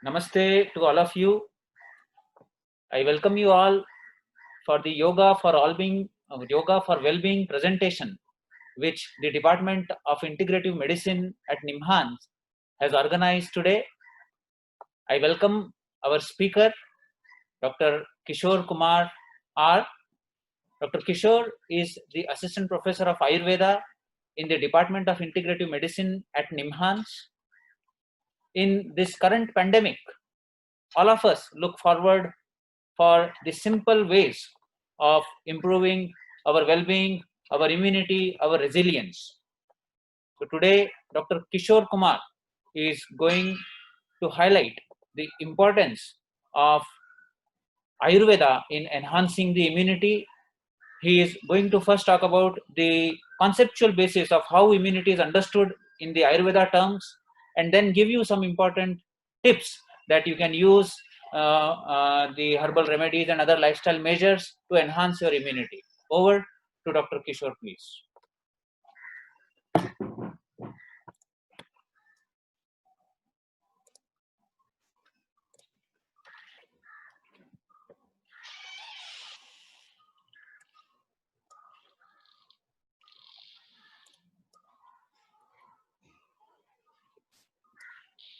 Namaste to all of you. I welcome you all for the Yoga for Well-being presentation, which the Department of Integrative Medicine at NIMHANS has organized today. I welcome our speaker, Dr. Kishore Kumar R. Dr. Kishore is the Assistant Professor of Ayurveda in the Department of Integrative Medicine at NIMHANS. In this current pandemic, all of us look forward for the simple ways of improving our well-being, our immunity, our resilience. So today, Dr. Kishore Kumar is going to highlight the importance of Ayurveda in enhancing the immunity. He is going to first talk about the conceptual basis of how immunity is understood in the Ayurveda terms, and then give you some important tips that you can use the herbal remedies and other lifestyle measures to enhance your immunity. Over to Dr. Kishore, please.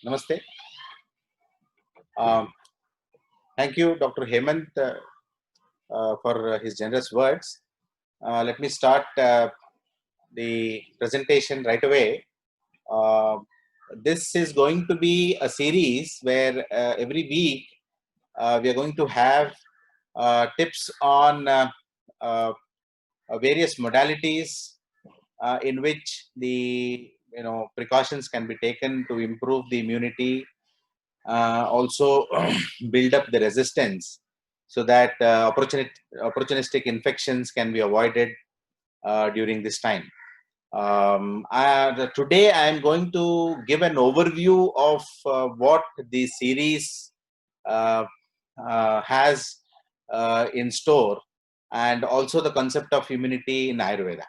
Namaste. Thank you, Dr. Hemant, for his generous words. Let me start the presentation right away. This is going to be a series where every week we are going to have tips on various modalities in which the precautions can be taken to improve the immunity. Also build up the resistance so that opportunistic infections can be avoided during this time. Today I am going to give an overview of what the series has in store, and also the concept of immunity in Ayurveda.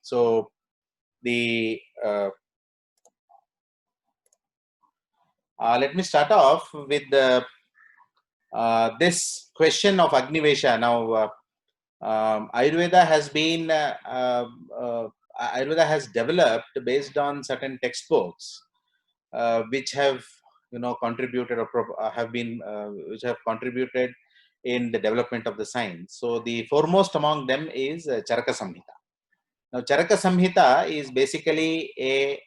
So let me start off with this question of Aknivesha. Now, Ayurveda has been Ayurveda has developed based on certain textbooks which have contributed or which have contributed in the development of the science. So the foremost among them is Charaka Samhita. Now, Charaka Samhita is basically a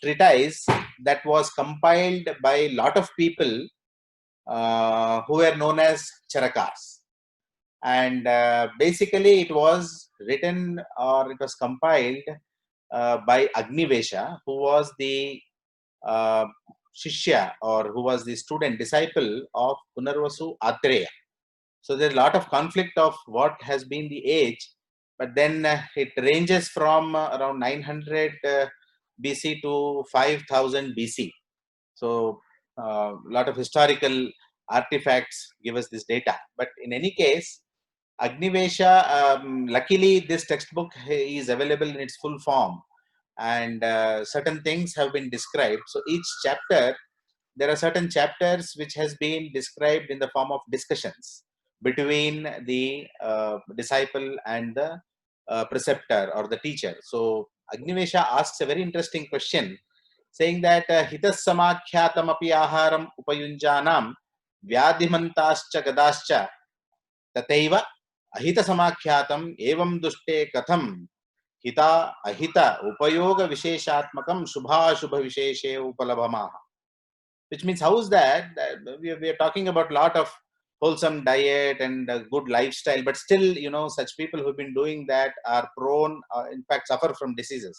treatise that was compiled by a lot of people who were known as Charakas. And basically it was written, or it was compiled by Aknivesha, who was the Shishya, or who was the disciple of Punarvasu Atreya. So there's a lot of conflict of what has been the age, but then it ranges from around 900 BC to 5000 BC. So a lot of historical artifacts give us this data. But in any case, Aknivesha, luckily this textbook is available in its full form, and certain things have been described. So each chapter, there are certain chapters which has been described in the form of discussions between the disciple and the preceptor or the teacher. So Aknivesha asks a very interesting question, saying that hitas samakhyatam api aharam upayunjanam vyadhimantascha gadascha tataiva ahita samakhyatam evam dushte katham hita ahita upayoga visheshatmakam shubha shubha visheshe upalabhamaha. Which means, how is that? We are talking about a lot of wholesome diet and good lifestyle, but still, such people who've been doing that are prone, in fact, suffer from diseases.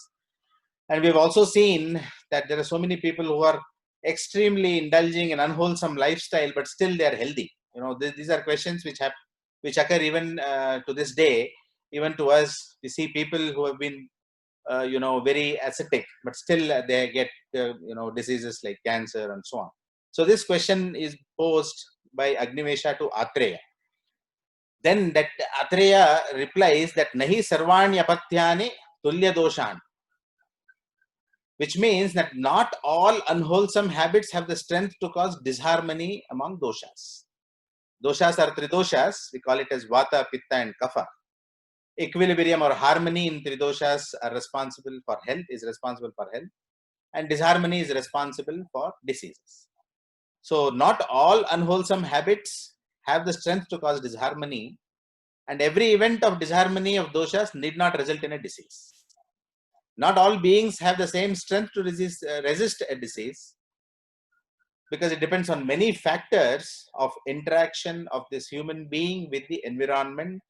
And we've also seen that there are so many people who are extremely indulging in unwholesome lifestyle, but still they are healthy. These are questions which occur even to this day. Even to us, we see people who have been very ascetic, but still they get diseases like cancer and so on. So this question is posed by Aknivesha to Atreya. Then that Atreya replies that nahi sarvani apathyani tulya doshan. which means that not all unwholesome habits have the strength to cause disharmony among doshas. Doshas are Tridoshas. We call it as Vata, Pitta, and Kapha. Equilibrium or harmony in Tridoshas are responsible for health, and disharmony is responsible for diseases. So not all unwholesome habits have the strength to cause disharmony, and every event of disharmony of doshas need not result in a disease. Not all beings have the same strength to resist a disease, because it depends on many factors of interaction of this human being with the environment,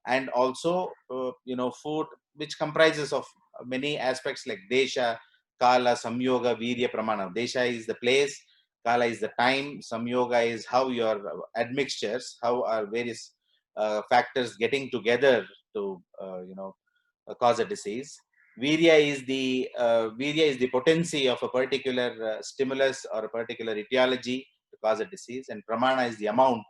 and also food, which comprises of many aspects like desha, kala, samyoga, virya, pramana. Desha is the place, kala is the time, samyoga is how your admixtures, how are various factors getting together to cause a disease. Virya is the potency of a particular stimulus or a particular etiology to cause a disease, and pramana is the amount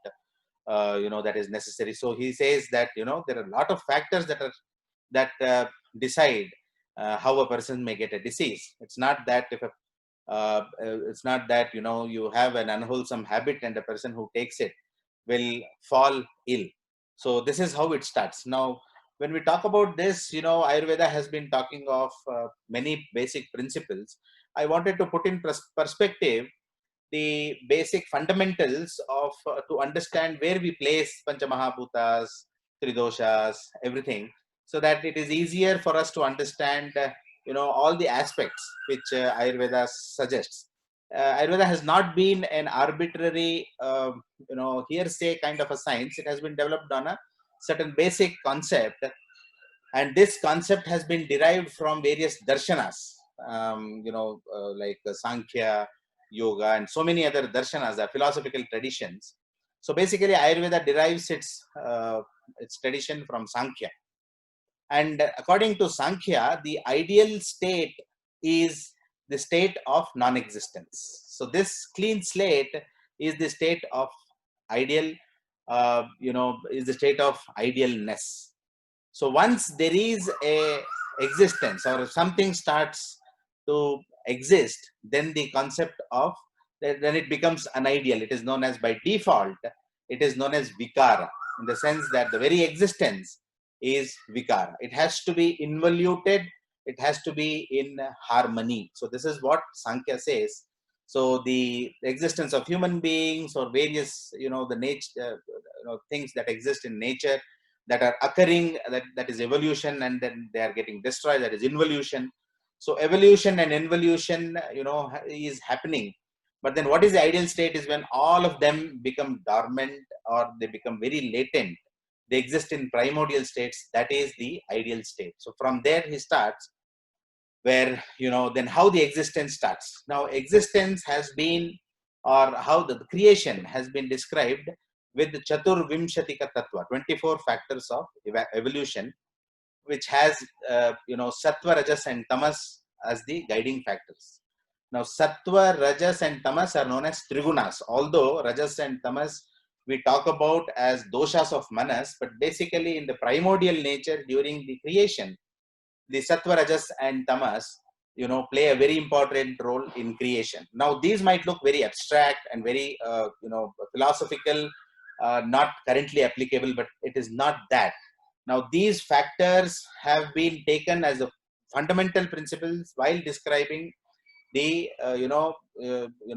that is necessary. So he says that there are a lot of factors that decide how a person may get a disease. It's not that it's not that you have an unwholesome habit and a person who takes it will fall ill. So this is how it starts. Now, when we talk about this, Ayurveda has been talking of many basic principles. I wanted to put in perspective the basic fundamentals of to understand where we place Panchamahabhutas, Tridoshas, everything, so that it is easier for us to understand all the aspects which Ayurveda suggests. Ayurveda has not been an arbitrary hearsay kind of a science. It has been developed on a certain basic concept, and this concept has been derived from various darshanas, like Sankhya, Yoga, and so many other darshanas, are philosophical traditions. So basically, Ayurveda derives its tradition from Sankhya. And according to Sankhya, the ideal state is the state of non-existence. So this clean slate is the state of ideal, is the state of idealness. So once there is a existence or something starts to exist, then the concept of, then it becomes an ideal. It is known as, by default, it is known as vikara, in the sense that the very existence is vikara. It has to be involuted. It has to be in harmony. So this is what Sankhya says. So the existence of human beings or various, the nature, things that exist in nature, that are occurring, that is evolution, and then they are getting destroyed, that is involution. So evolution and involution is happening, but then what is the ideal state is when all of them become dormant, or they become very latent, they exist in primordial states. That is the ideal state. So from there he starts, where then how the existence starts. Now existence has been, or how the creation has been described with the Chatur Vimshatika Tattva, 24 factors of evolution, which has Sattva, Rajas, and Tamas as the guiding factors. Now Sattva, Rajas, and Tamas are known as Trigunas, although Rajas and Tamas we talk about as Doshas of Manas, but basically in the primordial nature during the creation, the Sattva, Rajas, and Tamas play a very important role in creation. Now these might look very abstract and very philosophical, not currently applicable, but it is not that. Now these factors have been taken as a fundamental principles while describing the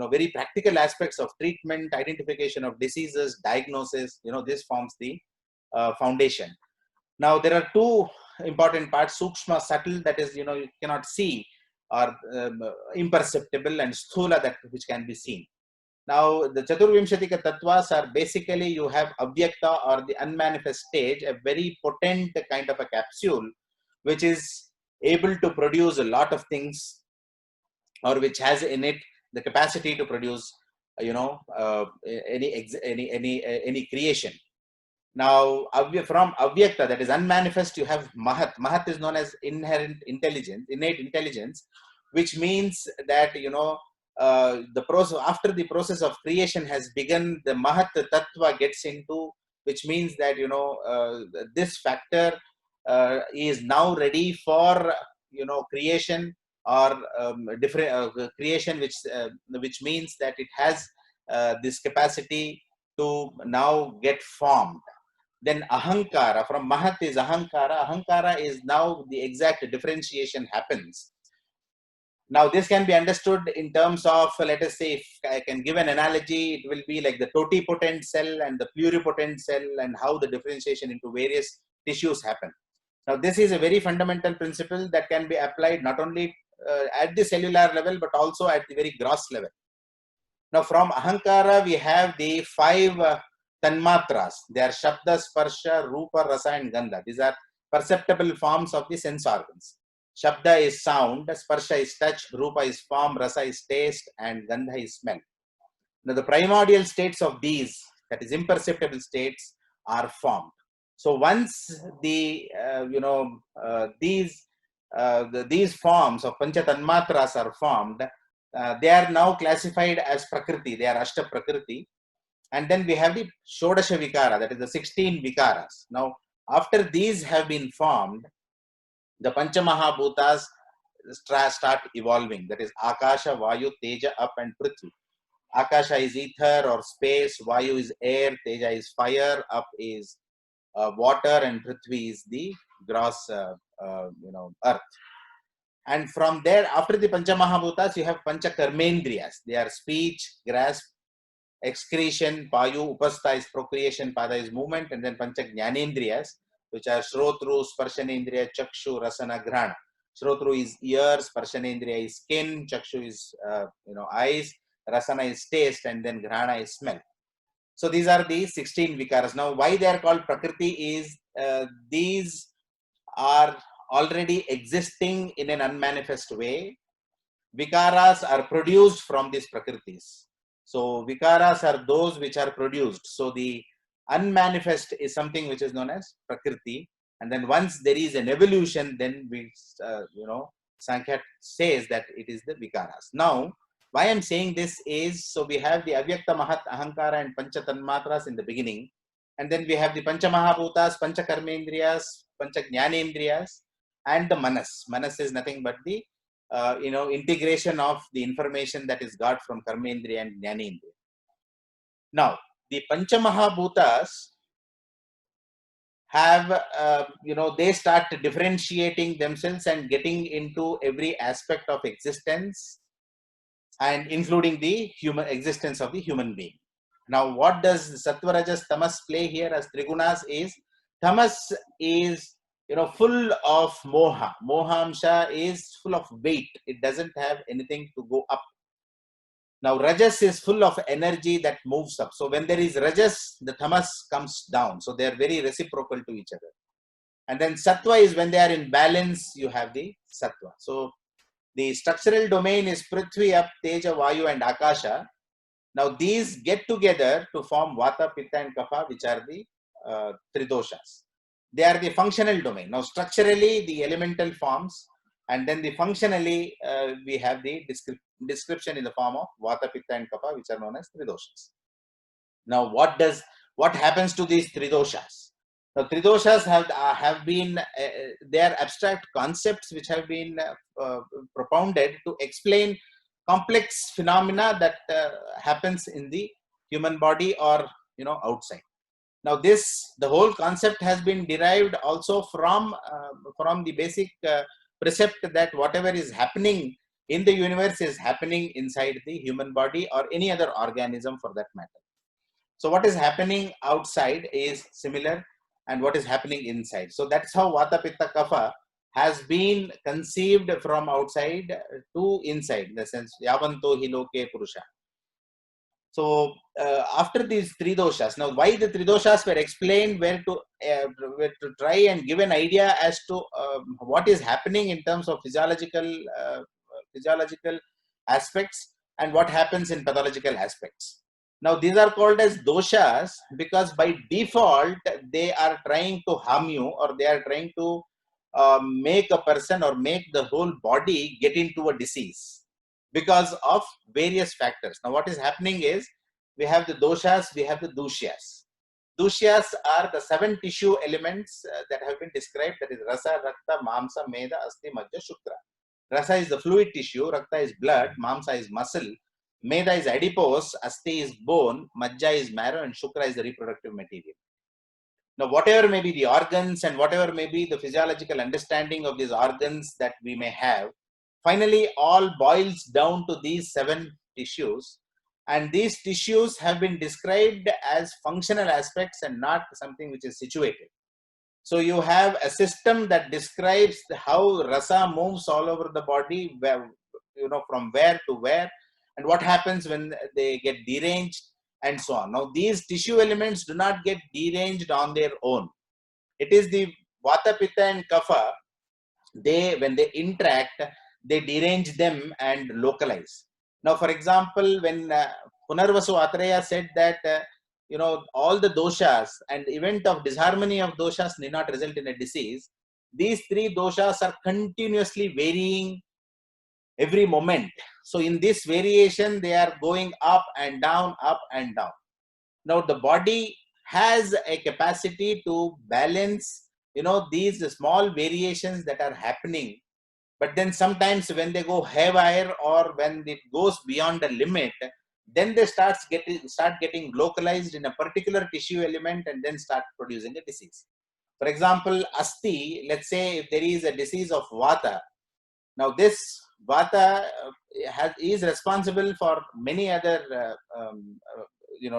very practical aspects of treatment, identification of diseases, diagnosis. This forms the foundation. Now there are two important parts: sukshma, subtle, that is you cannot see, or imperceptible, and sthula, that which can be seen. Now the Chaturvimshatika Tattvas are basically, you have avyakta, or the unmanifest stage, a very potent kind of a capsule which is able to produce a lot of things, or which has in it the capacity to produce any creation. Now from avyakta, that is unmanifest, you have mahat. Mahat is known as inherent intelligence, innate intelligence, which means that the process, after the process of creation has begun, the mahat tattva gets into, which means that this factor is now ready for creation, or different creation, which means that it has this capacity to now get formed. Then ahankara, from mahat is ahankara. Ahankara is now the exact differentiation happens. Now this can be understood in terms of, let us say, if I can give an analogy, it will be like the totipotent cell and the pluripotent cell, and how the differentiation into various tissues happen. Now this is a very fundamental principle that can be applied not only at the cellular level, but also at the very gross level. Now from ahankara, we have the 5 tanmatras. They are shabda, sparsha, rupa, rasa and gandha. These are perceptible forms of the sense organs. Shabda is sound, sparsha is touch, rupa is form, rasa is taste, and gandha is smell. Now the primordial states of these, that is imperceptible states, are formed. So once the these forms of pancha tanmatras are formed, they are now classified as prakriti. They are ashta prakriti. And then we have the shodasha vikara, that is the 16 vikaras. Now after these have been formed, the pancha mahabhutas start evolving. That is akasha, vayu, teja, up and prithvi. Akasha is ether or space, vayu is air, teja is fire, up is water, and prithvi is the gross earth. And from there, after the pancha mahabhutas, you have pancha karmendriyas. They are speech, grasp, excretion, payu, upastha is procreation, pada is movement, and then pancha jnanendriyas, which are shrotru, sparshanendriya, chakshu, rasana, grana. Shrotru is ears, sparshanendriya is skin, chakshu is eyes, rasana is taste, and then grana is smell. So these are the 16 vikaras. Now why they are called prakriti is these are already existing in an unmanifest way. Vikaras are produced from these prakritis. So vikaras are those which are produced. So the unmanifest is something which is known as prakriti. And then once there is an evolution, then we, Sankhya says that it is the vikaras. Now, why I'm saying this is, so we have the avyakta, mahat, ahankara and pancha tanmatras in the beginning. And then we have the pancha mahabhutas, pancha karmendriyas, pancha jnanendriyas, and the manas. Manas is nothing but the integration of the information that is got from karmendriya and jnanendriya. Now, the pancha mahabhutas have, they start differentiating themselves and getting into every aspect of existence, and including the human existence of the human being. Now, what does sattva, rajas, tamas play here as trigunas is, tamas is full of moha. Mohamsha is full of weight. It doesn't have anything to go up. Now, rajas is full of energy that moves up. So when there is rajas, the tamas comes down. So they are very reciprocal to each other. And then sattva is when they are in balance, you have the sattva. So the structural domain is prithvi, up, teja, vayu and akasha. Now these get together to form vata, pitta and kapha, which are the tridoshas. They are the functional domain. Now structurally, the elemental forms, and then the functionally, we have the description in the form of vata, pitta and kapha, which are known as tridoshas. Now what happens to these tridoshas? Now tridoshas have been, they are abstract concepts which have been propounded to explain complex phenomena that happens in the human body or outside. Now the whole concept has been derived also from the basic precept that whatever is happening in the universe is happening inside the human body or any other organism for that matter. So what is happening outside is similar, and what is happening inside. So that's how vata, pitta, kapha has been conceived from outside to inside, in the sense yavanto hi loke purusha. So after these three doshas, now why the three doshas were explained were to try and give an idea as to what is happening in terms of physiological aspects and what happens in pathological aspects. Now these are called as doshas because by default they are trying to harm you, or they are trying to make a person or make the whole body get into a disease because of various factors. Now what is happening is, we have the doshas, we have the dushyas. Dushyas are the 7 tissue elements that have been described, that is rasa, rakta, mamsa, meda, asti, majja, shukra. Rasa is the fluid tissue, Rakta is blood, Mamsa is muscle, Meda is adipose, Asti is bone, Majja is marrow, and Shukra is the reproductive material. Now, whatever may be the organs and whatever may be the physiological understanding of these organs that we may have, finally, all boils down to these 7 tissues. And these tissues have been described as functional aspects and not something which is situated. So you have a system that describes how rasa moves all over the body, where, from where to where, and what happens when they get deranged, and so on. Now, these tissue elements do not get deranged on their own. It is the vata, pitta, and kapha. When they interact, they derange them and localize. Now, for example, when Punarvasu Atreya said that all the doshas and the event of disharmony of doshas need not result in a disease, these 3 doshas are continuously varying every moment. So in this variation, they are going up and down, up and down. Now the body has a capacity to balance these small variations that are happening, but then sometimes when they go haywire or when it goes beyond the limit, then they start getting localized in a particular tissue element and then start producing a disease. For example, asti, let's say if there is a disease of vata, now this vata is responsible for many other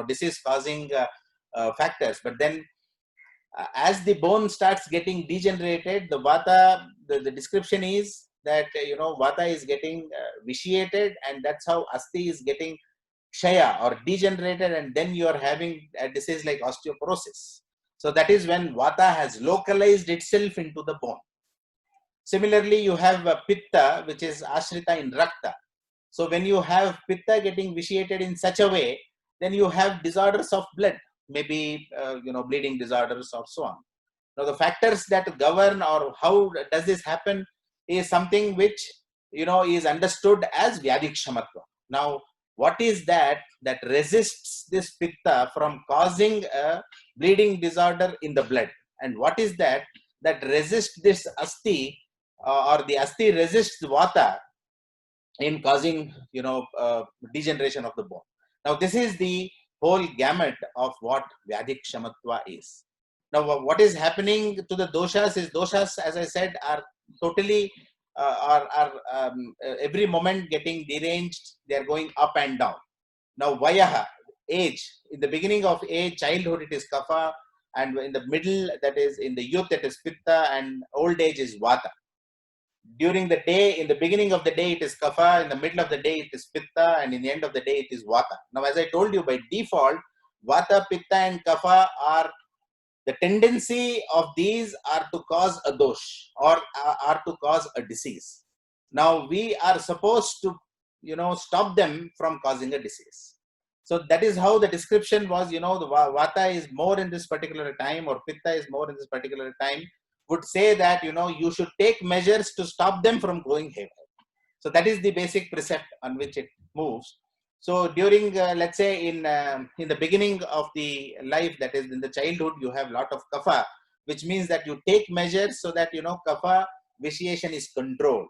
disease causing factors, but then as the bone starts getting degenerated, the vata, the description is that vata is getting vitiated, and that's how asti is getting kshaya or degenerated, and then you are having a disease like osteoporosis. So that is when vata has localized itself into the bone. Similarly, you have pitta, which is ashrita in rakta. So when you have pitta getting vitiated in such a way, then you have disorders of blood, maybe bleeding disorders or so on. Now the factors that govern or how does this happen is something which is understood as Vyadhikshamatva. Now what is that resists this pitta from causing a bleeding disorder in the blood, and what is that resists this asti or the asti resists vata in causing degeneration of the bone. Now this is the whole gamut of what Vyadhikshamatva is. Now what is happening to the doshas is, doshas, as I said, are totally every moment getting deranged. They are going up and down. Now vayaha, age, in the beginning of age, childhood, it is kapha, and in the middle, that is in the youth, it is pitta, and old age is vata. During the day, in the beginning of the day, it is kapha, in the middle of the day, it is pitta, and in the end of the day, it is vata. Now, as I told you, by default, vata, pitta, and kapha are the tendency of these are to cause a dosh or are to cause a disease. Now, we are supposed to, stop them from causing a disease. So that is how the description was, the vata is more in this particular time or pitta is more in this particular time, would say that, you should take measures to stop them from going haywire. So that is the basic precept on which it moves. So during, let's say in the beginning of the life, that is in the childhood, you have a lot of kapha, which means that you take measures so that, kapha vitiation is controlled.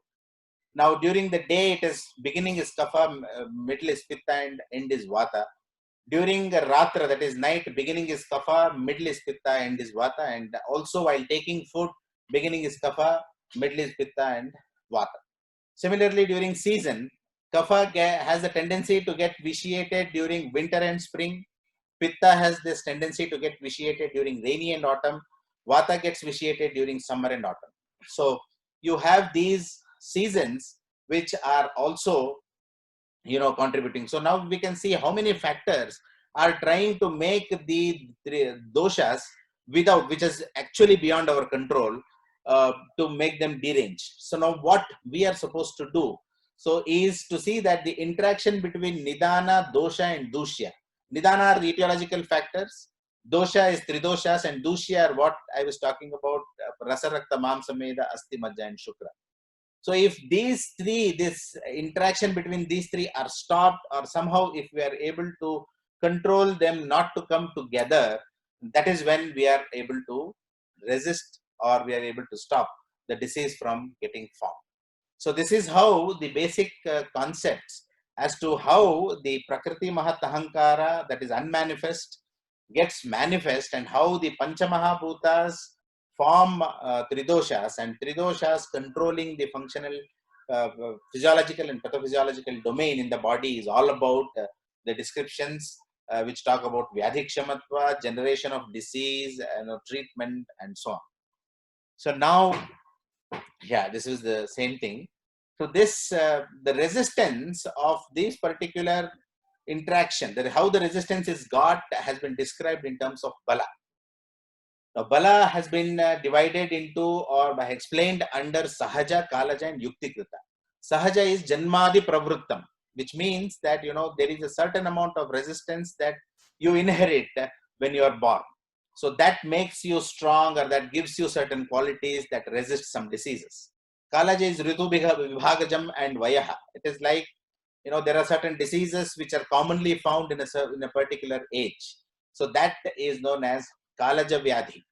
Now during the day, it is beginning is kapha, middle is pitta, and end is vata. During ratra, that is night, beginning is kapha, middle is pitta, end is vata. And also while taking food, beginning is kapha, middle is pitta, and vata. Similarly, during season, kapha has a tendency to get vitiated during winter and spring. Pitta has this tendency to get vitiated during rainy and autumn. Vata gets vitiated during summer and autumn. So you have these seasons which are also contributing. So now we can see how many factors are trying to make the doshas which is actually beyond our control, to make them deranged. So now what we are supposed to do is to see that the interaction between nidana, dosha, and dushya. Nidana are etiological factors, dosha is tridoshas, and dushya are what I was talking about, rasa, rakta, mamsa, meda, asti, majja, and shukra. So if these three, this interaction between these three are stopped, or somehow if we are able to control them not to come together, that is when we are able to resist or we are able to stop the disease from getting formed. So this is how the basic concepts as to how the Prakriti Mahat Ahankara, that is unmanifest, gets manifest, and how the Panchamahabhutas form Tridoshas, and Tridoshas controlling the functional, physiological and pathophysiological domain in the body is all about the descriptions which talk about Vyadhikshamatva, generation of disease, treatment, and so on. So now, yeah, this is the same thing. So this, the resistance of this particular interaction, that how the resistance is got, has been described in terms of bala. Now, bala has been divided into, or explained under sahaja, kalaja, and yuktikrita. Sahaja is janmadi pravrittam, which means that there is a certain amount of resistance that you inherit when you are born. So that makes you strong, or that gives you certain qualities that resist some diseases. Kalaja is ritu vibhagajam and vayaha. It is like, there are certain diseases which are commonly found in a particular age. So that is known as kalaja vyadhi.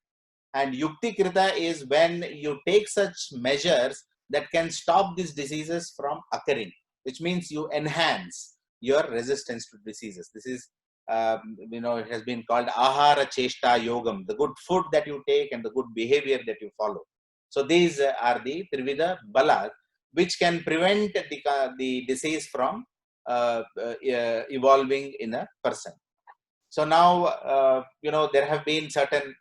And yukti krita is when you take such measures that can stop these diseases from occurring, which means you enhance your resistance to diseases. This is, it has been called ahara cheshta yogam, the good food that you take and the good behavior that you follow. So these are the Trivida balas, which can prevent the disease from evolving in a person. So now, there have been certain,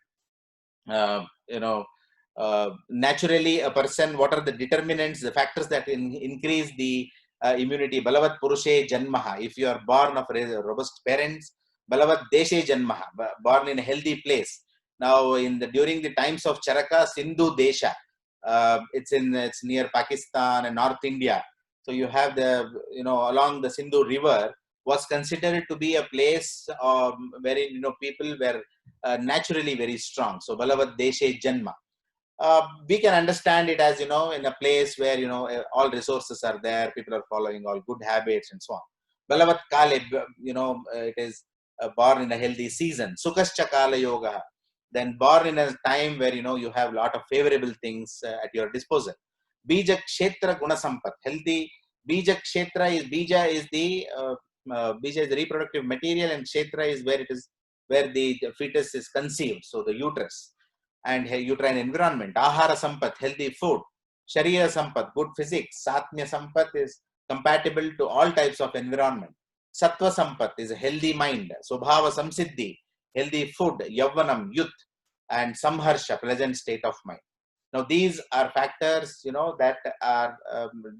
naturally a person, what are the determinants, the factors that increase the immunity? Balavat Purushe Janmaha. If you are born of robust parents, Balavat Deshe Janmaha, born in a healthy place. Now, during the times of Charaka, Sindhu Desha, it's near Pakistan and North India. So you have the, along the Sindhu River was considered to be a place wherein, people were naturally very strong. So Balavat Deshe Janma. We can understand it as, in a place where, all resources are there, people are following all good habits and so on. Balavat Kale, it is born in a healthy season. Sukascha Kala Yoga, then born in a time where, you have a lot of favorable things at your disposal. Bija Kshetra Guna Sampat, healthy. Bija Kshetra is, Bija is the reproductive material, and Kshetra is where the fetus is conceived, so the uterus and uterine environment. Ahara Sampat, healthy food. Sharira Sampat, good physics. Satmya Sampat is compatible to all types of environment. Sattva Sampat is a healthy mind. Subhava Samsiddhi, healthy food. Yavvanam, youth. And Samharsha, pleasant state of mind. Now these are factors, that are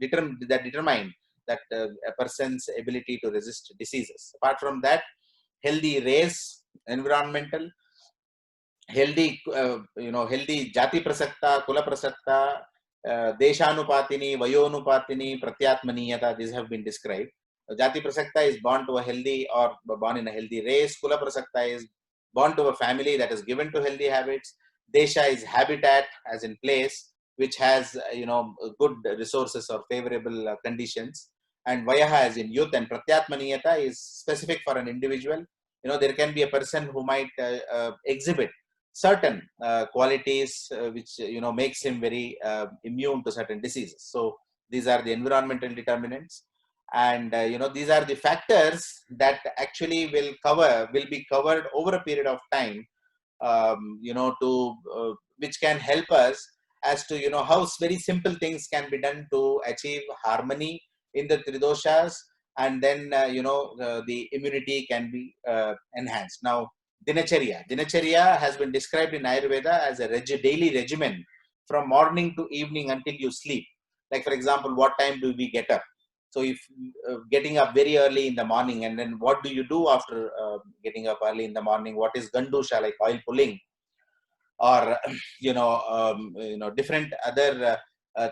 determine that a person's ability to resist diseases. Apart from that, healthy race, environmental, healthy, healthy jati prasakta, kula prasakta, deshanupatini, vayonupatini, pratyatmaniyata, these have been described. Jati prasakta is born to a healthy, or born in a healthy race. Kula prasakta is born to a family that is given to healthy habits. Desha is habitat, as in place, which has, good resources or favorable conditions. And vayaha, as in youth, and pratyatmaniyata is specific for an individual. There can be a person who might exhibit certain qualities which makes him very immune to certain diseases. So these are the environmental determinants, and these are the factors that actually will be covered over a period of time, to which can help us as to how very simple things can be done to achieve harmony in the Tridoshas, and then the immunity can be enhanced. Now, Dinacharya has been described in Ayurveda as a daily regimen from morning to evening until you sleep. Like, for example, what time do we get up? So if getting up very early in the morning, and then what do you do after getting up early in the morning? What is Gandusha, like oil pulling, or different other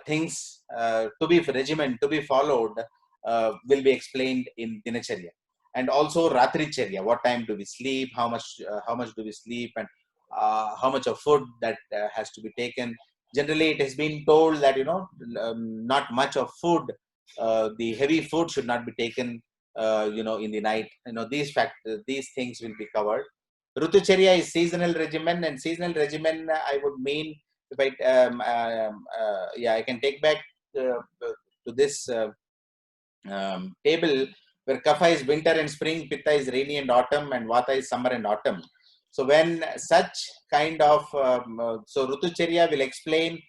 things to be regimen to be followed, will be explained in Dinacharya. And also Ratricharya, what time do we sleep, how much do we sleep, and how much of food that has to be taken. Generally, it has been told that not much of food, the heavy food should not be taken in the night. These things will be covered. Rutucharya is seasonal regimen, and seasonal regimen, I would mean, if I I can take back to this table, where Kapha is winter and spring, Pitta is rainy and autumn, and Vata is summer and autumn. So when such kind of, so Rutucharya will explain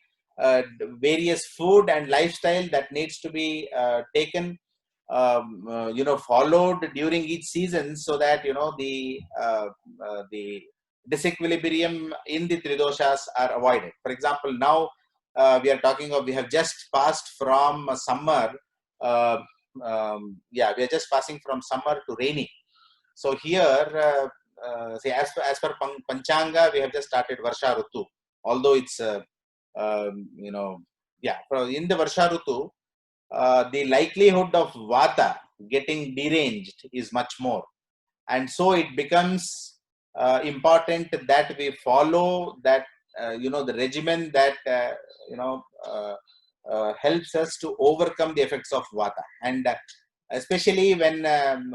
various food and lifestyle that needs to be taken, followed during each season, so that, the disequilibrium in the Tridoshas are avoided. For example, now we have just passed from summer, we are just passing from summer to rainy. So here, say as per Panchanga, we have just started Varsha Rutu. Although it's, in the Varsha Rutu, the likelihood of Vata getting deranged is much more. And so it becomes important that we follow that, the regimen that, helps us to overcome the effects of Vata. And especially when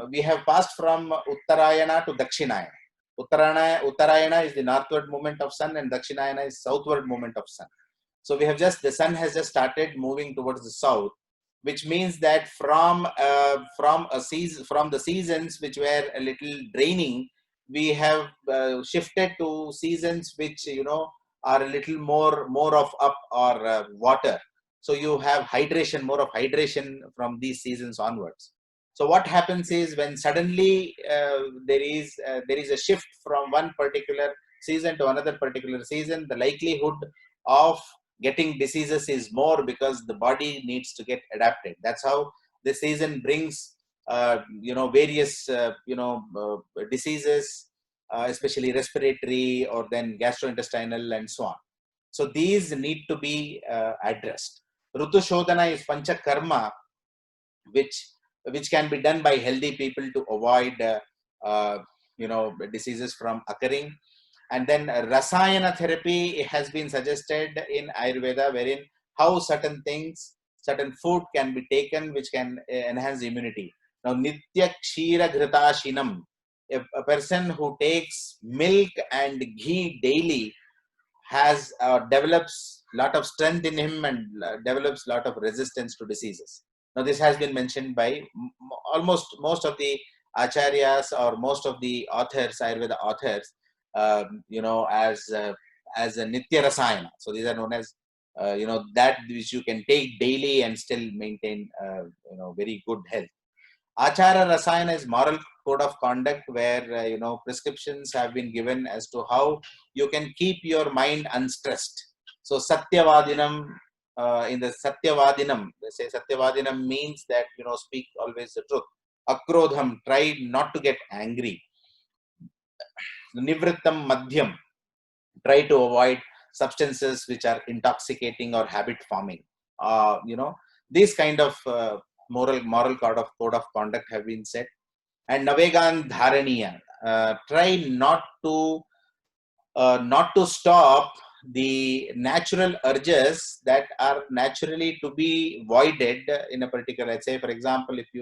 we have passed from Uttarayana to Dakshinayana. Uttarayana is the northward movement of sun, and Dakshinayana is southward movement of sun. So the sun has just started moving towards the south, which means that from the seasons which were a little draining, we have shifted to seasons which, are a little more of up or water. So you have more of hydration from these seasons onwards. So what happens is, when suddenly there is a shift from one particular season to another particular season, the likelihood of getting diseases is more, because the body needs to get adapted. That's how the season brings various diseases, especially respiratory or then gastrointestinal and so on. So these need to be addressed. Rutu Shodhana is pancha karma, which can be done by healthy people to avoid diseases from occurring. And then Rasayana therapy has been suggested in Ayurveda, wherein how certain food can be taken which can enhance immunity. Now, Nitya Kshira Ghrita Shinam, a person who takes milk and ghee daily develops lot of strength in him, and develops lot of resistance to diseases. Now, this has been mentioned by almost most of the acharyas or most of the authors, Ayurveda authors, as a nitya rasayana. So these are known as that which you can take daily and still maintain very good health. Achara rasayana is moral code of conduct, where prescriptions have been given as to how you can keep your mind unstressed. So satyavadinam, in the satyavadinam, they say satyavadinam means that speak always the truth. Akrodham, try not to get angry. Nivrittam madhyam, try to avoid substances which are intoxicating or habit forming. These kind of moral code of conduct have been set. And navegan dharaniya, try not to stop the natural urges that are naturally to be voided in a particular. Let's say, for example, if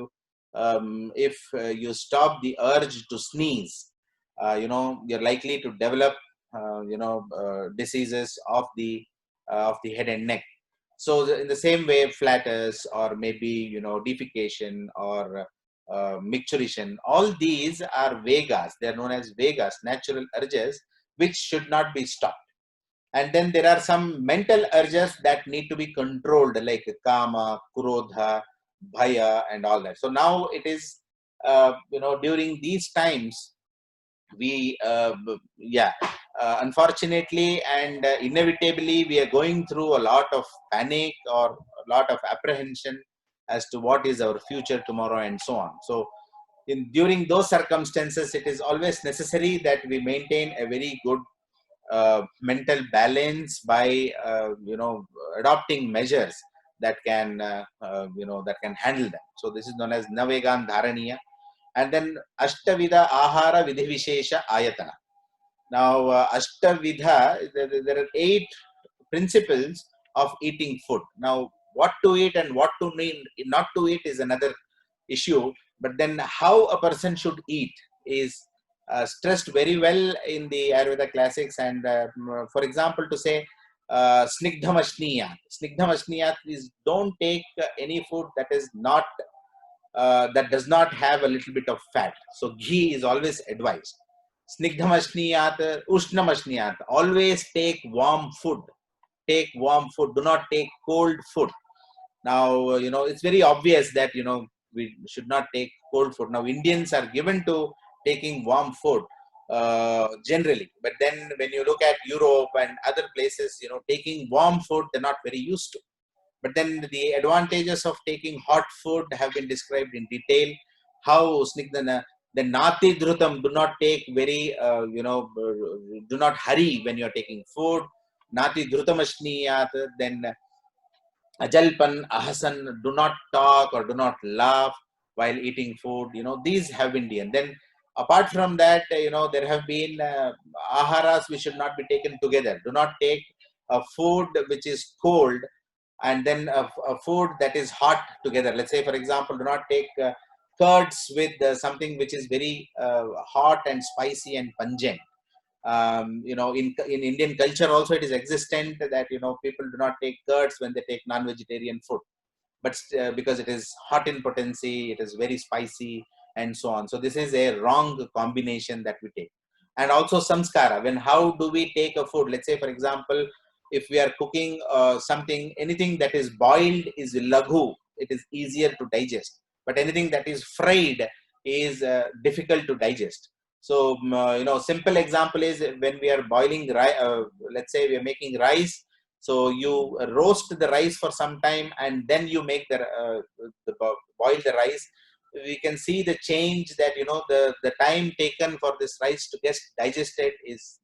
you stop the urge to sneeze, you're likely to develop diseases of the head and neck. So in the same way, flatus, or maybe defecation, or micturition, all these are vegas. They are known as vegas, natural urges, which should not be stopped. And then there are some mental urges that need to be controlled, like kama, krodha, bhaya, and all that. So now it is during these times, we unfortunately and inevitably, we are going through a lot of panic or a lot of apprehension as to what is our future tomorrow and so on. So during those circumstances, it is always necessary that we maintain a very good mental balance by adopting measures that can handle them. So this is known as navegan dharaniya. And then Ashtavidha Ahara Vidhi Vishesha Ayatana. Now, Ashtavidha, there are 8 principles of eating food. Now, what to eat and what to not to eat is another issue. But then how a person should eat is stressed very well in the Ayurveda classics. And for example, to say snigdhamashniyat. Snigdhamashniyat is don't take any food that is not that does not have a little bit of fat. So ghee is always advised. Snigdhamashniyat, ushnamashniyat. Always take warm food. Take warm food. Do not take cold food. Now, it's very obvious that, we should not take cold food. Now, Indians are given to taking warm food generally. But then when you look at Europe and other places, taking warm food, they're not very used to. But then the advantages of taking hot food have been described in detail. How Snigdhana, the Nati Dhrutam, do not take very, do not hurry when you're taking food. Nati Dhrutamashni, then Ajalpan, Ahasan, do not talk or do not laugh while eating food. These have been done. Then apart from that, there have been aharas which should not be taken together. Do not take a food which is cold and then a food that is hot together. Let's say, for example, do not take curds with something which is very hot and spicy and pungent. In Indian culture also it is existent that people do not take curds when they take non-vegetarian food, but because it is hot in potency, it is very spicy and so on. So this is a wrong combination that we take. And also samskara, when how do we take a food? Let's say, for example, if we are cooking something, anything that is boiled is laghu, it is easier to digest, but anything that is fried is difficult to digest. So simple example is when we are boiling let's say we are making rice. So you roast the rice for some time and then you make boil the rice. We can see the change that the time taken for this rice to get digested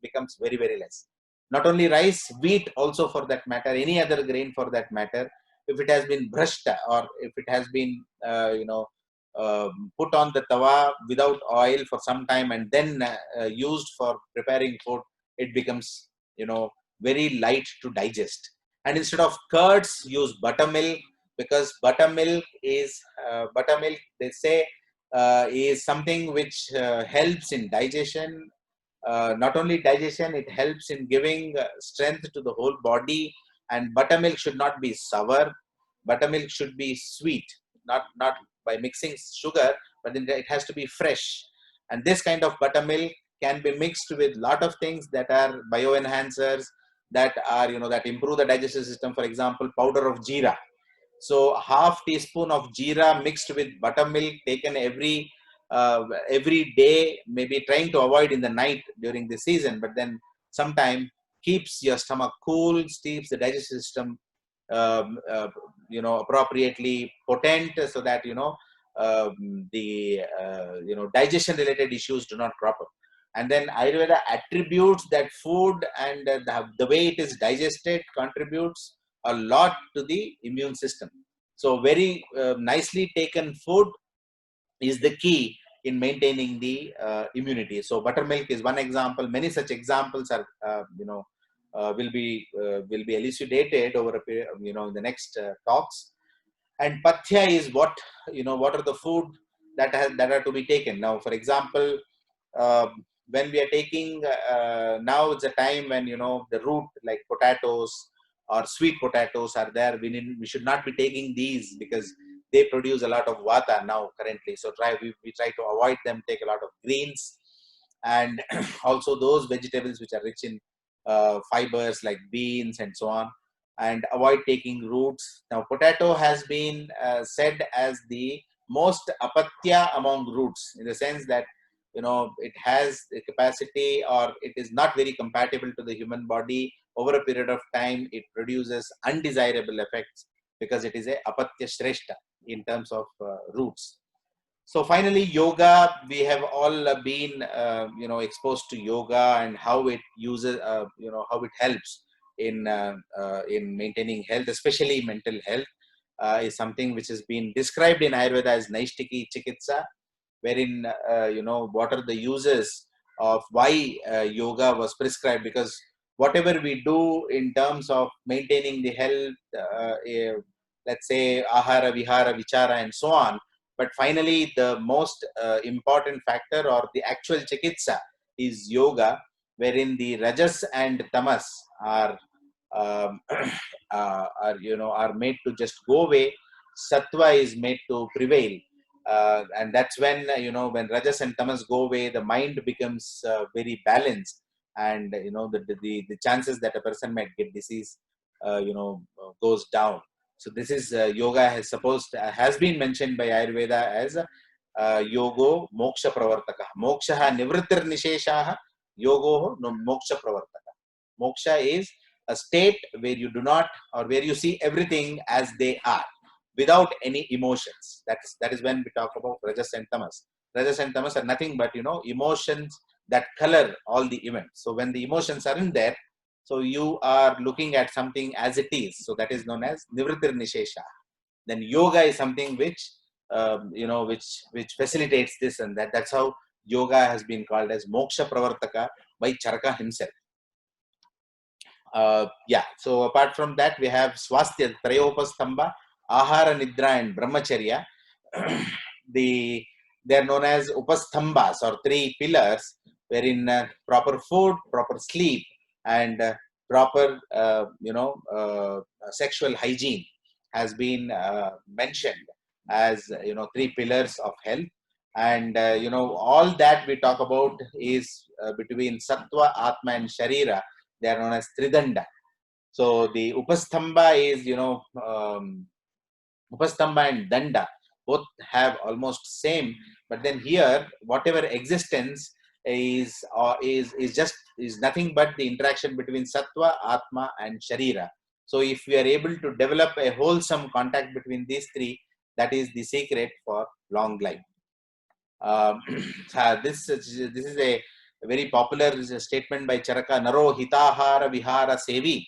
becomes very, very less. Not only rice, wheat also for that matter, any other grain for that matter. If it has been brushed or if it has been put on the tawa without oil for some time and then used for preparing food, it becomes very light to digest. And instead of curds, use buttermilk, because buttermilk they say is something which helps in digestion. Not only digestion, it helps in giving strength to the whole body. And buttermilk should not be sour. Buttermilk should be sweet, not by mixing sugar, but then it has to be fresh. And this kind of buttermilk can be mixed with lot of things that are bioenhancers, that are that improve the digestive system. For example, powder of jeera. So half teaspoon of jeera mixed with buttermilk taken every day, maybe trying to avoid in the night during the season, but then sometime keeps your stomach cool, keeps the digestive system appropriately potent, so that the digestion related issues do not crop up. And then Ayurveda attributes that food and the way it is digested contributes a lot to the immune system. So very nicely taken food is the key in maintaining the immunity. So buttermilk is one example. Many such examples are will be elucidated over a period, in the next talks. And pathya is what are the food that are to be taken. Now, for example, when we are taking now it's a time when the root like potatoes or sweet potatoes are there. We should not be taking these because they produce a lot of vata now currently. So we try to avoid them. Take a lot of greens and also those vegetables which are rich in fibers like beans and so on, and avoid taking roots. Now, potato has been said as the most apatya among roots, in the sense that it has the capacity, or it is not very compatible to the human body. Over a period of time, it produces undesirable effects because it is a apatya shreshta in terms of roots. So finally, yoga, we have all been exposed to yoga and how it uses how it helps in maintaining health, especially mental health, is something which has been described in Ayurveda as Naishtiki Chikitsa, wherein what are the uses of why yoga was prescribed. Because whatever we do in terms of maintaining the health, let's say ahara, vihara, vichara and so on, but finally the most important factor or the actual chikitsa is yoga, wherein the rajas and tamas are um, are made to just go away. Sattva is made to prevail, and that's when when rajas and tamas go away, the mind becomes very balanced, and the chances that a person might get disease goes down. So this is yoga has been mentioned by Ayurveda as yogo moksha pravartaka. Moksha nivrittir nisheshaha, yogo no moksha pravartaka. Moksha is a state where you do not, or where you see everything as they are without any emotions. That is when we talk about rajas and tamas. Rajas and tamas are nothing but emotions that color all the events. So when the emotions are in there, so you are looking at something as it is. So that is known as nivritir nishesha. Then yoga is something which which facilitates this, and that's how yoga has been called as moksha pravartaka by Charaka himself. Yeah, so apart from that, we have swasthya, trayopastamba, ahara, nidra, and brahmacharya. They are known as upastambas, or three pillars, wherein proper food, proper sleep, and proper sexual hygiene has been mentioned as three pillars of health. And all that we talk about is between sattva, atma, and sharira. They are known as Tridanda. So the Upastamba is, Upastamba and Danda both have almost same, but then here whatever existence is nothing but the interaction between Sattva, Atma, and Sharira. So if we are able to develop a wholesome contact between these three, that is the secret for long life. This is a very popular statement by Charaka. Naro hitahara vihara sevi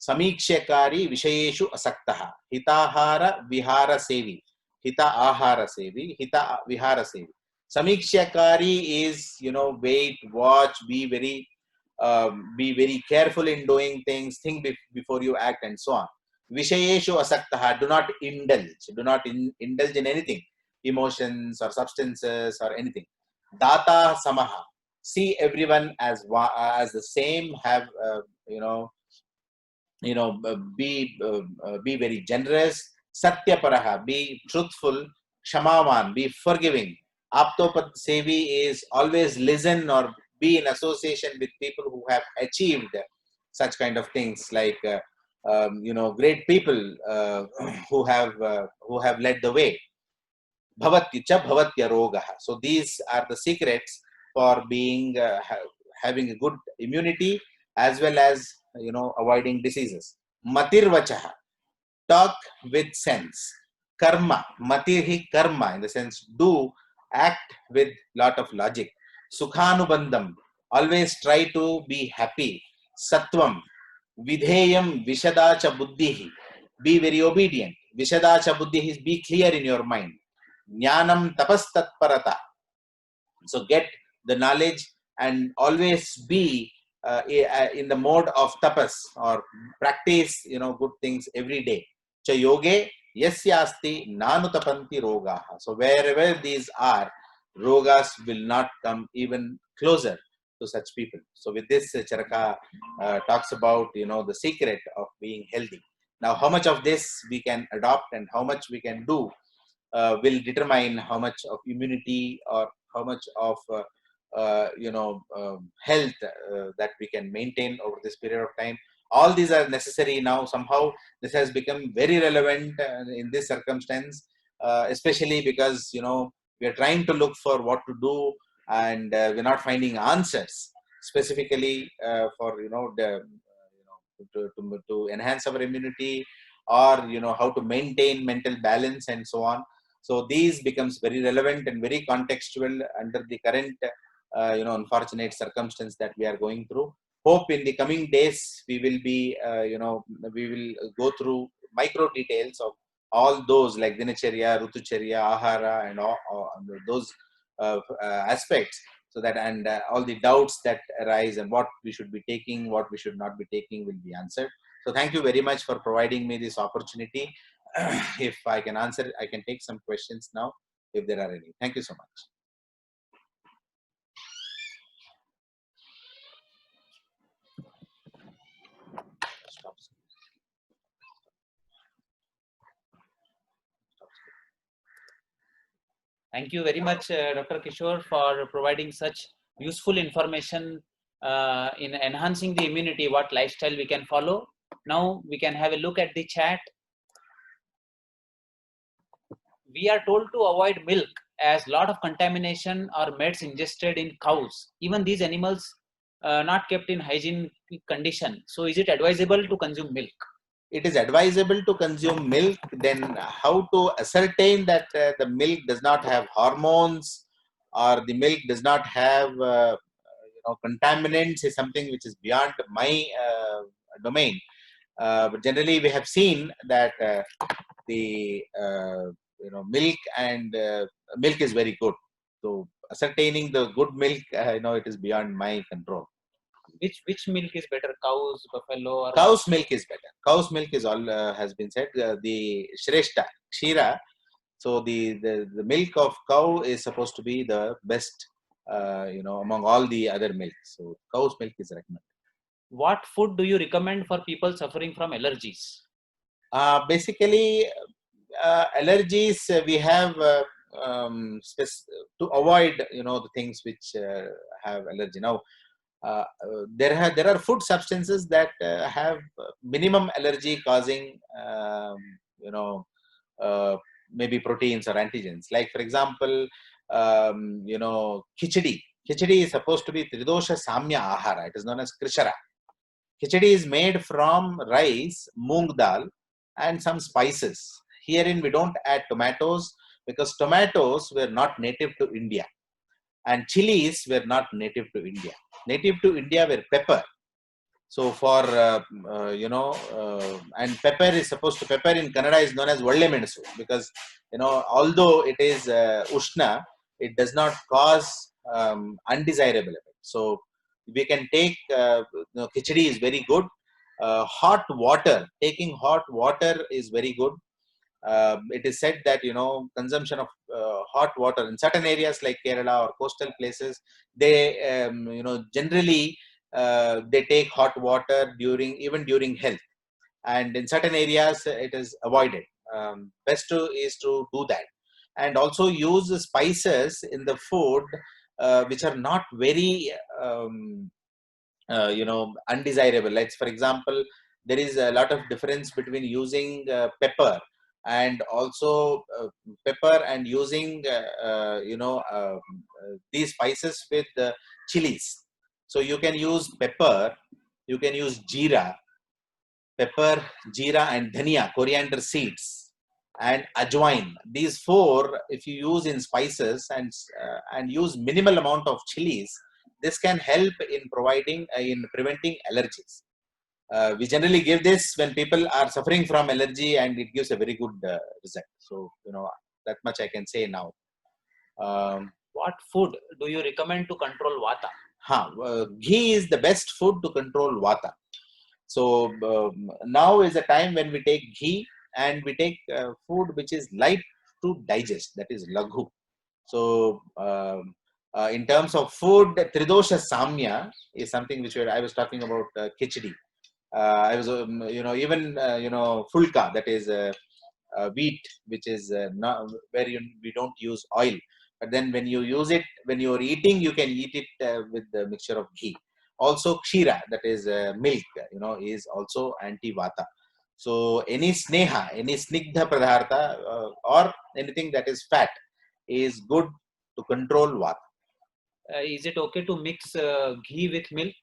samikshakari vishayeshu asaktaha. Hitahara vihara sevi. Hita ahara sevi. Hita vihara sevi. Samikshakari is, wait, watch, be very careful in doing things, think before you act, and so on. Vishayeshu asaktaha, do not indulge, indulge in anything, emotions or substances or anything. Data samaha, see everyone as the same, have be very generous. Satyaparaha, be truthful. Kshamavan, be forgiving. Aptopad sevi is always listen or be in association with people who have achieved such kind of things, like great people who have led the way. Bhavatya bhavatya rogaha. So these are the secrets for being having a good immunity, as well as avoiding diseases. Matirvachaha, talk with sense. Karma, matirhi karma, in the sense do, act with lot of logic. Sukhanubandham, always try to be happy. Sattvam, vidheyam vishadacha buddhihi, be very obedient. Vishadacha buddhihi is be clear in your mind. Jnanam tapastatparata, so get the knowledge and always be in the mode of tapas, or practice good things every day. Cha yoge yasyasti nanu tapanti rogaha. So wherever these are, rogas will not come even closer to such people. So with this, Charaka talks about the secret of being healthy. Now, how much of this we can adopt and how much we can do will determine how much of immunity or how much of health that we can maintain over this period of time. All these are necessary now. Somehow this has become very relevant in this circumstance, especially because we are trying to look for what to do, and we're not finding answers specifically for to enhance our immunity, or how to maintain mental balance and so on. So these becomes very relevant and very contextual under the current unfortunate circumstance that we are going through. Hope in the coming days we will be we will go through micro details of all those, like dinacharya, rutucharya, ahara, and all those aspects, so that and all the doubts that arise and what we should be taking, what we should not be taking, will be answered. So thank you very much for providing me this opportunity. If I can answer, I can take some questions now, if there are any. Thank you so much. Thank you very much, Dr. Kishore, for providing such useful information in enhancing the immunity, what lifestyle we can follow. Now we can have a look at the chat. We are told to avoid milk as lot of contamination or meds ingested in cows. Even these animals not kept in hygiene condition. So is it advisable to consume milk? It is advisable to consume milk. Then how to ascertain that the milk does not have hormones or the milk does not have contaminants is something which is beyond my domain. But generally, we have seen that the milk and milk is very good. So ascertaining the good milk, it is beyond my control. Which milk is better, cows, buffalo, or Cow's milk is better. Cow's milk is all has been said. The Shrestha, Kshira. So the milk of cow is supposed to be the best, among all the other milks. So cow's milk is recommended. What food do you recommend for people suffering from allergies? Basically, allergies we have to avoid the things which have allergy. Now there are food substances that have minimum allergy causing uh, maybe proteins or antigens, like for example khichdi is supposed to be Tridosha samya ahara. It is known as krishara. Khichdi is made from rice, moong dal, and some spices. Herein we don't add tomatoes because tomatoes were not native to India and chilies were not native to India. Native to India were pepper. So for and pepper is supposed to, pepper in Kannada is known as valle menasu, because although it is ushna, it does not cause undesirable effect. So we can take khichdi is very good. Hot water, taking hot water is very good. It is said that consumption of hot water in certain areas like Kerala or coastal places, they generally they take hot water during health, and in certain areas it is avoided. Best is to do that, and also use the spices in the food which are not very undesirable. Like for example, there is a lot of difference between using and also pepper and using these spices with chilies. So you can use pepper, you can use pepper, jeera, and dhania, coriander seeds, and ajwain. These four, if you use in spices and use minimal amount of chilies, this can help in preventing allergies. We generally give this when people are suffering from allergy, and it gives a very good result. So that much I can say now. What food do you recommend to control vata? Ghee is the best food to control vata. So now is the time when we take ghee and we take food which is light to digest, that is laghu. So in terms of food, Tridoshas samya is something which I was talking about. Khichdi. I was even fulka, that is wheat, which is not where we don't use oil, but then when you use it, when you are eating, you can eat it with the mixture of ghee. Also kshira, that is milk, is also anti vata. So any sneha, any snigdha padartha or anything that is fat is good to control vata. Is it okay to mix ghee with milk?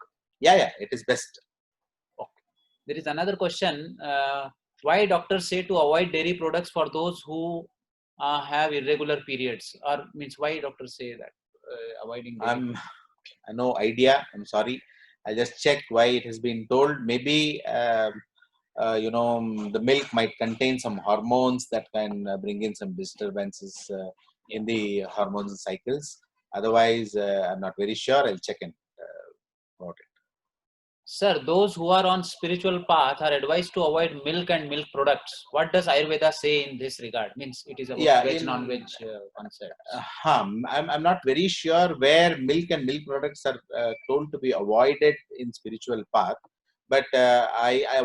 Yeah, it is best. Okay. There is another question. Why doctors say to avoid dairy products for those who have irregular periods? Or means why doctors say that avoiding dairy? No idea. I'm sorry. I just checked why it has been told. Maybe the milk might contain some hormones that can bring in some disturbances in the hormonal cycles. Otherwise, I'm not very sure. I'll check in about it. Sir, those who are on spiritual path are advised to avoid milk and milk products. What does Ayurveda say in this regard? Means it is about veg, non-veg concept. I'm not very sure where milk and milk products are told to be avoided in spiritual path. But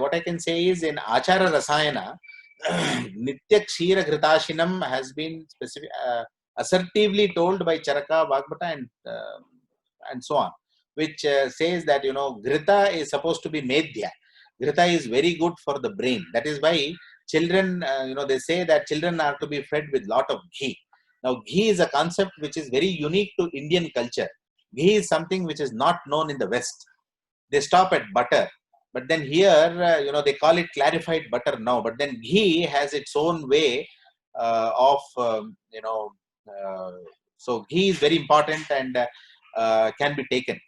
what I can say is in Achara Rasayana, Nitya Kshira Ghritashinam has been assertively told by Charaka, Vagbhata, and so on, which says that Ghrita is supposed to be Medhya. Ghrita is very good for the brain. That is why children, they say that children are to be fed with lot of ghee. Now, ghee is a concept which is very unique to Indian culture. Ghee is something which is not known in the West. They stop at butter, but then here, they call it clarified butter now. But then ghee has its own way of, so ghee is very important and can be taken.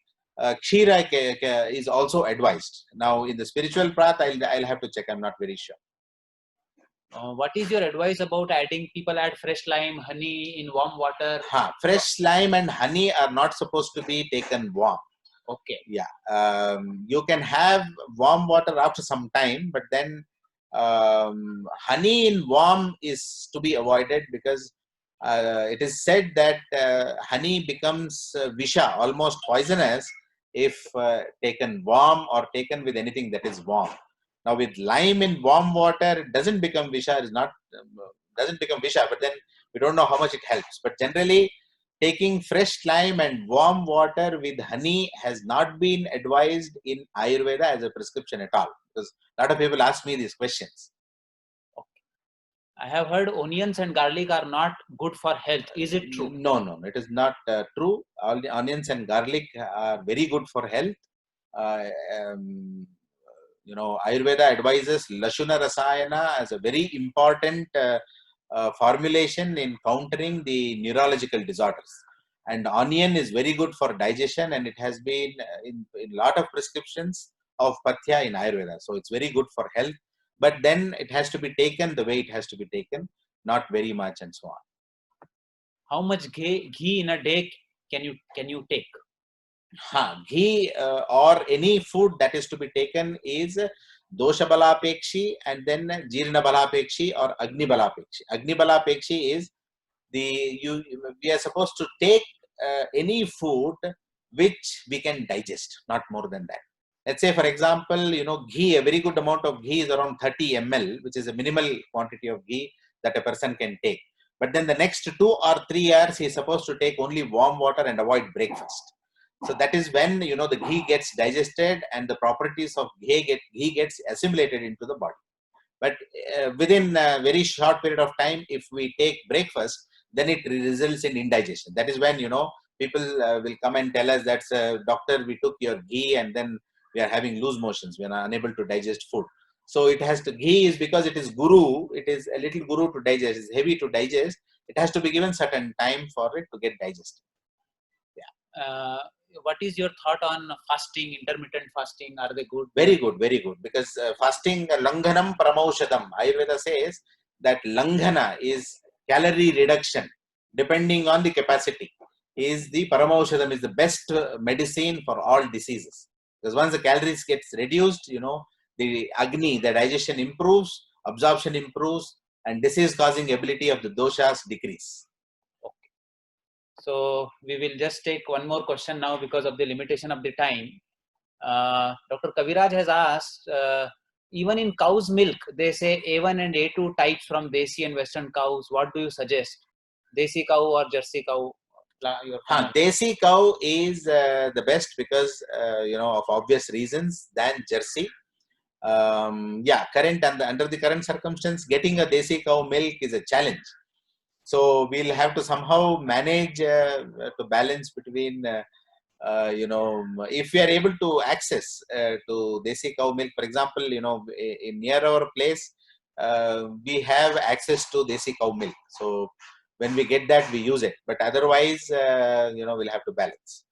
Kshira is also advised. Now, in the spiritual path, I'll have to check. I'm not very sure. What is your advice about adding? People add fresh lime, honey in warm water. Fresh lime and honey are not supposed to be taken warm. Okay. Yeah. You can have warm water after some time, but then honey in warm is to be avoided because it is said that honey becomes visha, almost poisonous, if taken warm or taken with anything that is warm. Now, with lime in warm water, it doesn't become visha. Doesn't become visha, but then we don't know how much it helps. But generally, taking fresh lime and warm water with honey has not been advised in Ayurveda as a prescription at all. Because a lot of people ask me these questions. Okay. I have heard onions and garlic are not good for health. Is it true? No, it is not true. All the onions and garlic are very good for health. Ayurveda advises Lashuna Rasayana as a very important formulation in countering the neurological disorders. And onion is very good for digestion, and it has been in lot of prescriptions of Pathya in Ayurveda. So it's very good for health, but then it has to be taken the way it has to be taken, not very much and so on. How much ghee in a day can you take? Ghee or any food that is to be taken is Dosha Balapekshi and then Jirna Balapekshi or Agni Balapekshi. Agni Balapekshi is we are supposed to take any food which we can digest, not more than that. Let's say, for example, ghee, a very good amount of ghee is around 30 ml, which is a minimal quantity of ghee that a person can take. But then the next 2 or 3 hours, he is supposed to take only warm water and avoid breakfast. So that is when the ghee gets digested and the properties of ghee gets assimilated into the body. But within a very short period of time, if we take breakfast, then it results in indigestion. That is when people will come and tell us that doctor, we took your ghee and then we are having loose motions. We are unable to digest food. So it has to, ghee is because it is guru. It is a little guru to digest. It's heavy to digest. It has to be given certain time for it to get digested. What is your thought on fasting, intermittent fasting? Are they good? Very good, very good. Because fasting, langhanam pramaushadam. Ayurveda says that langhana is calorie reduction, depending on the capacity. Is the paramaushadam is the best medicine for all diseases. Because once the calories gets reduced, the agni, the digestion improves, absorption improves, and disease-causing ability of the doshas decrease. So we will just take one more question now because of the limitation of the time. Dr. Kaviraj has asked, even in cow's milk, they say A1 and A2 types from Desi and Western cows. What do you suggest? Desi cow or Jersey cow? Desi cow is the best because, of obvious reasons than Jersey. Under the current circumstance, getting a Desi cow milk is a challenge. So we'll have to somehow manage to balance between, if we are able to access to Desi cow milk, for example, in near our place, we have access to Desi cow milk. So when we get that, we use it. But otherwise, we'll have to balance.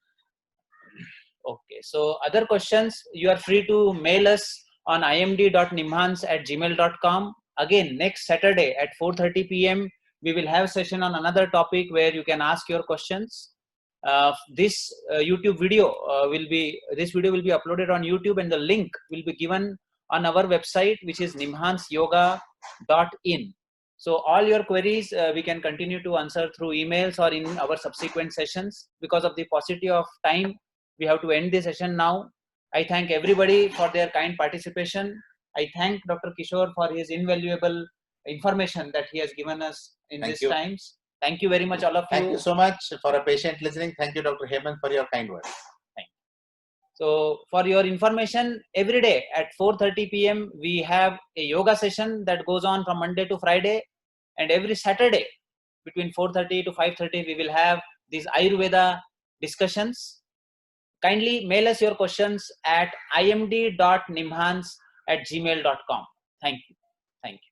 Okay. So other questions, you are free to mail us on imd.nimhans@gmail.com. Again, next Saturday at 4:30 p.m. we will have session on another topic where you can ask your questions. This YouTube video will be uploaded on YouTube, and the link will be given on our website, which is nimhansyoga.in. So all your queries we can continue to answer through emails or in our subsequent sessions. Because of the paucity of time, we have to end the session now. I thank everybody for their kind participation. I thank Dr. Kishore for his invaluable information that he has given us in Thank these you. times. Thank you very much, all of you. Thank you so much for a patient listening. Thank you, Dr. Hemant, for your kind words. So for your information, every day at 4:30 p.m. we have a yoga session that goes on from Monday to Friday, and every Saturday between 4:30 to 5:30 we will have these Ayurveda discussions. Kindly mail us your questions at imd.nimhans@gmail.com. Thank you. Thank you.